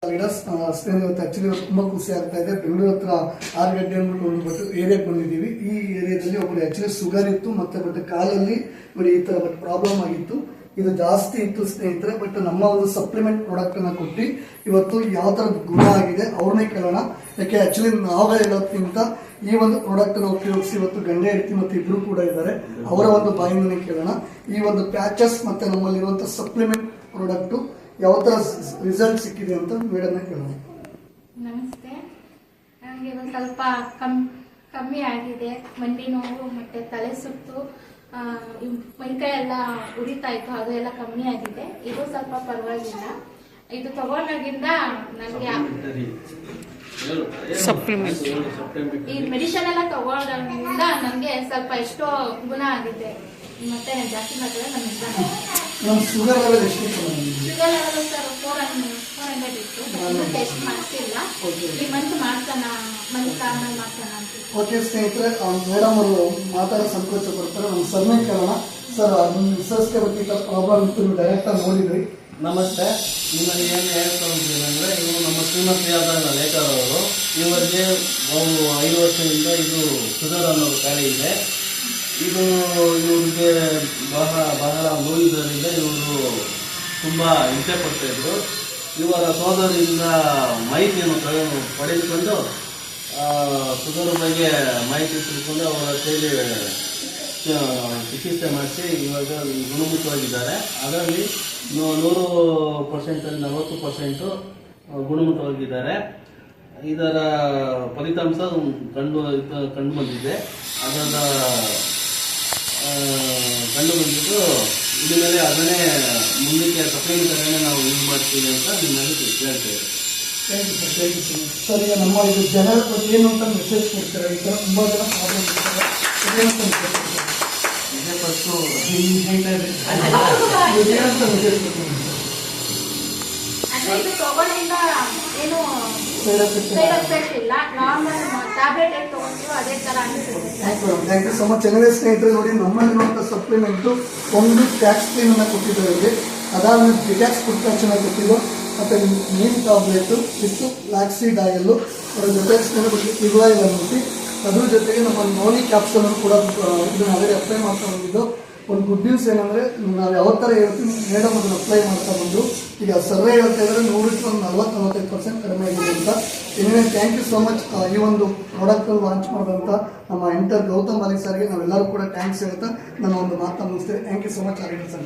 Actually ತುಂಬಾ ಖುಷಿ ಆಗ್ತಾ ಇದೆ. ಬೆಂಗಳೂರು ಹತ್ರ ಆರ್ಗಡ್ಡೆ ಅಂದ್ಬಿಟ್ಟು ಒಂದು ಏರಿಯಾಗೆ ಬಂದಿದ್ದೀವಿ. ಈ ಏರಿಯಾದಲ್ಲಿ ಒಬ್ಬರು ಆಕ್ಚುಲಿ ಶುಗರ್ ಇತ್ತು, ಮತ್ತೆ ಕಾಲಲ್ಲಿ ನೋಡಿ ಈ ತರ ಪ್ರಾಬ್ಲಮ್ ಆಗಿತ್ತು. ಇದು ಜಾಸ್ತಿ ಇತ್ತು ಸ್ನೇಹಿತರೆ. ಬಟ್ ನಮ್ಮ ಒಂದು ಸಪ್ಲಿಮೆಂಟ್ ಪ್ರಾಡಕ್ಟ್ ಅನ್ನ ಕೊಟ್ಟು ಇವತ್ತು ಯಾವ ತರ ಗುಣ ಆಗಿದೆ ಅವ್ರನ್ನೇ ಕೇಳೋಣ. ಯಾಕೆ ಆಕ್ಚುಲಿ ನಾವೇ ಹೇಳೋದ್ಕಿಂತ ಈ ಒಂದು ಪ್ರಾಡಕ್ಟ್ ಅನ್ನು ಉಪಯೋಗಿಸಿ ಇವತ್ತು ಗಂಡ ಹೆಂಡತಿ ಮತ್ತೆ ಇಬ್ರು ಕೂಡ ಇದ್ದಾರೆ, ಅವರ ಒಂದು ಬಾಯಿಂದನೇ ಕೇಳೋಣ. ಈ ಒಂದು ಪ್ಯಾಚಸ್ ಮತ್ತೆ ನಮ್ಮಲ್ಲಿರುವಂತಹ ಸಪ್ಲಿಮೆಂಟ್ ಪ್ರಾಡಕ್ಟ್ ಯಾವ ತರ ರಿಸಲ್ಟ್ ಸಿಕ್ಕಿದೆ ಅಂತ ಮೇಡಮ್ ಕೇಳೋಣ. ನಮಸ್ತೆ. ನನಗೆ ಒಂದು ಸ್ವಲ್ಪ ಕಮ್ಮಿ ಆಗಿದೆ. ಮಂಡಿ ನೋವು ಮತ್ತೆ ತಲೆ ಸುತ್ತು, ಮೈಕೈ ಎಲ್ಲ ಉರಿತಾ ಇತ್ತು, ಅದು ಎಲ್ಲ ಕಮ್ಮಿ ಆಗಿದೆ. ಇದು ಸ್ವಲ್ಪ ಪರವಾಗಿಲ್ಲ. ಇದು ತಗೊಂಡಾಗಿಂದ ನನಗೆ ಈ ಮೆಡಿಸಿನ್ ಎಲ್ಲ ತಗೊಂಡಾಗಿಂದ ನನಗೆ ಸ್ವಲ್ಪ ಎಷ್ಟೋ ಗುಣ ಆಗಿದೆ. ಮತ್ತೆ ನಾನು ಜಾಸ್ತಿ ಮಾಡಿದ್ರೆ ಶುಗರ್ ಲೆವೆಲ್ ಎಷ್ಟು? ಶುಗರ್ ಲೆವೆಲ್ ಸರ್ 400 ಇತ್ತು. ಟೆಸ್ಟ್ ಮಾಡ್ತಿಲ್ಲ. ಈ ಮಂತ್ ಮಾಡ್ತಾನ, ಮಂತ್ ಆಮೇಲೆ ಮಾಡ್ತಾನ ಅಂತ. ಓಕೆ ಸ್ನೇಹಿತರೆ, ಮೇಡಮ್ ಅವರು ಮಾತಾಡೋ ಸಂಕೋಚ ಪಡ್ತಾರೆ. ನಮ್ಮ ಸರ್ನೇ ಕೇಳೋಣ. ಸರ್, ನಿಮ್ಮ ರಿಸರ್ಚ್ಗೆ ಬಗ್ಗೆ ಪ್ರಾಬ್ಲಮ್ ಇತ್ತು, ನೀವು ಡೈರೆಕ್ಟ್ ಆಗಿ ನೋಡಿದ್ರಿ. ನಮಸ್ತೆ. ನಿಮಗೆ ಏನು ಹೇಳ್ಕೊಂಡ್ರೆ, ಇವರು ನಮ್ಮ ಶ್ರೀಮತಿಯಾದ ಲೇಖರ್ ಅವರು. ಇವರಿಗೆ 5 ವರ್ಷದಿಂದ ಇದು ಶುಗರ್ ಅನ್ನೋದು ಕಾಯಿಲೆ ಇದೆ. ಇದು ಇವರಿಗೆ ಬಹಳ ನೋವಿದ್ದರಿಂದ ಇವರು ತುಂಬ ಹಿಂಸೆ ಪಡ್ತಾಯಿದ್ರು. ಇವರ ಸೋದರಿಂದ ಮಾಹಿತಿಯನ್ನು ಪಡೆದುಕೊಂಡು ಶುಗರ್ ಬಗ್ಗೆ ಮಾಹಿತಿ ತಿಳ್ಕೊಂಡು ಅವರ ಕೈಲಿ ಚಿಕಿತ್ಸೆ ಮಾಡಿಸಿ ಇವಾಗ ಗುಣಮುಖವಾಗಿದ್ದಾರೆ. ಅದರಲ್ಲಿ 100%, 40% ಗುಣಮುಖವಾಗಿದ್ದಾರೆ. ಇದರ ಫಲಿತಾಂಶ ಕಂಡು ಬಂದಿದೆ. ಅದರ ಕಂಡು ಬಂದಿದ್ದು ಇದ್ಮೇಲೆ ಅದನ್ನೇ ಮುಂದಕ್ಕೆ ಸಪ್ಲಿಮೆಂಟನ್ನು ನಾವು ಯೂಸ್ ಮಾಡ್ತೀವಿ ಅಂತ ನಿಮ್ಮಲ್ಲಿ ಹೇಳ್ತೇವೆ. Thank you sir. ಈಗ ನಮ್ಮ ಇದು ಜನರ ಬಗ್ಗೆ ಏನು ಅಂತ ಮೆಸೇಜ್ ಕೊಡ್ತಾರೆ. ಈ ಥರ ತುಂಬ ಜನ ಪ್ರಾಬ್ಲಮ್ ಇರ್ತಾರೆ. ಇದೇನಂತ ಮೆಸೇಜ್ ಕೊಡ್ತಾರೆ. ಇದು ತಗೊಂಡಿಂದ ಏನು ಸೈಡ್ ಎಫೆಕ್ಟ್ ಇಲ್ಲ. ನಾರ್ಮಲ್ ಟ್ಯಾಬ್ಲೆಟ್ ಏನು ತಗೊಂತೀವೋ ಅದೇ ತರ ಅನಿಸುತ್ತೆ. Thank you so much. ಚೆನ್ನಾಗಿ ಸ್ನೇಹಿತರೆ, ನೋಡಿ ನಮ್ಮಲ್ಲಿರುವಂಥ ಸಪ್ಲಿಮೆಂಟು ಒಂದು ಟ್ಯಾಕ್ಸ್ ಕ್ಲೀನ್ ಅನ್ನ ಕೊಟ್ಟಿದ್ದಾರೆ. ಅದಾದ್ಮೇಲೆ ಡಿಟ್ಯಾಕ್ಸ್ ಫುಡ್ ಪ್ಯಾಚನ್ನ ಕೊಟ್ಟಿದ್ದು, ಮತ್ತೆ neem tablet with flaxseed oil, ಅದರ ಜೊತೆ ಇಗ್ಲಾಯಿಲ್ ಅಂದ್ಬಿಟ್ಟು ಅದ್ರ ಜೊತೆಗೆ ನಮ್ಮ ನೋನಿ ಕ್ಯಾಪ್ಸೂಲ್ ಕೂಡ ಇದನ್ನ ಅದೇ ಅಪ್ಲೈ ಮಾಡ್ತಾ ಬಂದಿದ್ದು. ಒಂದು ಗುಡ್ ನ್ಯೂಸ್ ಏನಂದ್ರೆ, ನಾವು ಯಾವ ಥರ ಹೇಳ್ತೀವಿ ಮೇಡಮ್ ಅದನ್ನು ಅಪ್ಲೈ ಮಾಡ್ತಾ ಬಂದು ಈಗ ಸರ್ವೆ ಹೇಳ್ತಾ ಇದ್ರೆ 100ಕ್ಕೆ 40-45% ಕಡಿಮೆ ಆಗಿದೆ ಅಂತ. ಇನ್ನೇ ಥ್ಯಾಂಕ್ ಯು ಸೋ ಮಚ್. ಈ ಒಂದು ಪ್ರಾಡಕ್ಟ್ ಲಾಂಚ್ ಮಾಡಿದಂಥ ನಮ್ಮ ಎಂಟರ್ ಗೌತಮ್ ಬಾಲಿ ಸರ್ಗೆ ನಾವೆಲ್ಲರೂ ಕೂಡ ಥ್ಯಾಂಕ್ಸ್ ಹೇಳ್ತಾ ನಾನು ಒಂದು ಮಾತನ್ನು ಮುಗಿಸ್ತೇನೆ. Thank you so much. Sir.